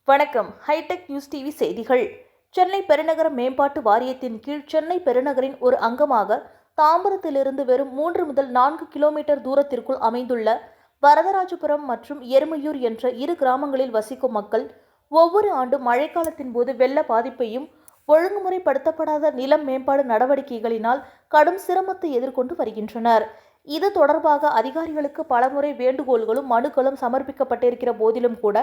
வணக்கம். Hitech news TV செய்திகள். சென்னை பெருநகர மேம்பாட்டு வாரியத்தின் கீழ் சென்னை பெருநகரின் ஒரு அங்கமாக தாம்பரத்திலிருந்து வெறும் 3 முதல் 4 கிலோமீட்டர் தூரத்திற்குள் அமைந்துள்ள வரதராஜபுரம் மற்றும் எருமையூர் என்ற இரு கிராமங்களில் வசிக்கும் மக்கள் ஒவ்வொரு ஆண்டும் மழைக்காலத்தின் போது வெள்ள பாதிப்பையும் ஒழுங்குமுறைப்படுத்தப்படாத நிலம் மேம்பாடு நடவடிக்கைகளினால் கடும் சிரமத்தை எதிர்கொண்டு வருகின்றனர். இது தொடர்பாக அதிகாரிகளுக்கு பலமுறை வேண்டுகோள்களும் மனுக்களும் சமர்ப்பிக்கப்பட்டிருக்கிற போதிலும் கூட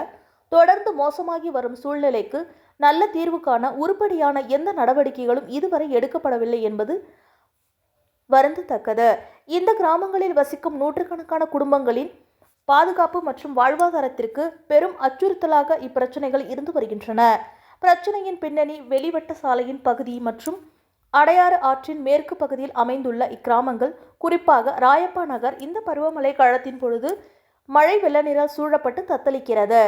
தொடர்ந்து மோசமாகி வரும் சூழ்நிலைக்கு நல்ல தீர்வு காண உருப்படியான எந்த நடவடிக்கைகளும் இதுவரை எடுக்கப்படவில்லை என்பது வருந்தத்தக்கது. இந்த கிராமங்களில் வசிக்கும் நூற்றுக்கணக்கான குடும்பங்களின் பாதுகாப்பு மற்றும் வாழ்வாதாரத்திற்கு பெரும் அச்சுறுத்தலாக இப்பிரச்சனைகள் இருந்து வருகின்றன. பிரச்சனையின் பின்னணி வெளிவட்ட சாலையின் பகுதி மற்றும் அடையாறு ஆற்றின் மேற்கு பகுதியில் அமைந்துள்ள இக்கிராமங்கள், குறிப்பாக ராயப்பா நகர் இந்த பருவமழை காலத்தின் பொழுது மழை வெள்ள நீரால் சூழப்பட்டு தத்தளிக்கிறது.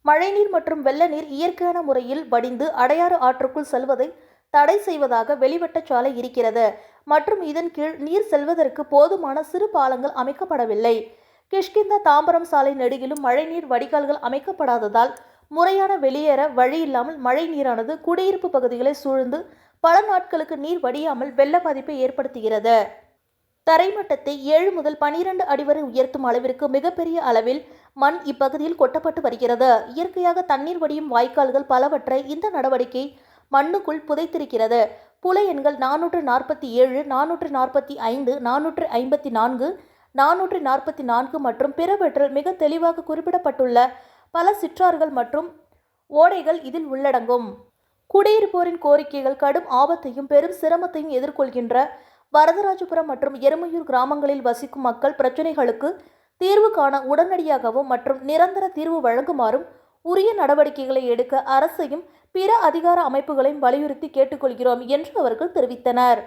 மழைநீர் மற்றும் வெள்ள நீர் இயற்கையான முறையில் வடிந்து அடையாறு ஆற்றுக்குள் செல்வதை தடை செய்வதாக வெளிவட்ட சாலை இருக்கிறது மற்றும் இதன் கீழ் நீர் செல்வதற்கு போதுமான சிறு பாலங்கள் அமைக்கப்படவில்லை. கிஷ்கிந்தா தாம்பரம் சாலை நெடுகிலும் மழைநீர் வடிகால்கள் அமைக்கப்படாததால் முறையான வெளியேற வழியில்லாமல் மழை நீரானது குடியிருப்பு பகுதிகளை சூழ்ந்து பல நாட்களுக்கு நீர் வடியாமல் வெள்ள பாதிப்பை ஏற்படுத்துகிறது. தரைமட்டத்தை 7 முதல் 12 அடி வரை உயர்த்தும் அளவிற்கு மிகப்பெரிய அளவில் மண் இப்பகுதியில் கொட்டப்பட்டு வருகிறது. இயற்கையாக தண்ணீர் வடியும் வாய்க்கால்கள் பலவற்றை இந்த நடவடிக்கை மண்ணுக்குள் புதைத்திருக்கிறது. புல எண்கள் 447, 445, 454, 444 மற்றும் பிறவற்றில் மிக தெளிவாக குறிப்பிடப்பட்டுள்ள பல சிற்றாறுகள் மற்றும் ஓடைகள் இதில் உள்ளடங்கும். குடியிருப்போரின் கோரிக்கைகள் கடும் ஆபத்தையும் பெரும் சிரமத்தையும் எதிர்கொள்கின்ற வரதராஜபுரம் மற்றும் எருமையூர் கிராமங்களில் வசிக்கும் மக்கள் பிரச்சினைகளுக்கு தீர்வு காண உடனடியாகவும் மற்றும் நிரந்தர தீர்வு வழங்குமாறும் உரிய நடவடிக்கைகளை எடுக்க அரசையும் பிற அதிகார அமைப்புகளையும் வலியுறுத்தி கேட்டுக்கொள்கிறோம் என்று அவர்கள் தெரிவித்தனர்.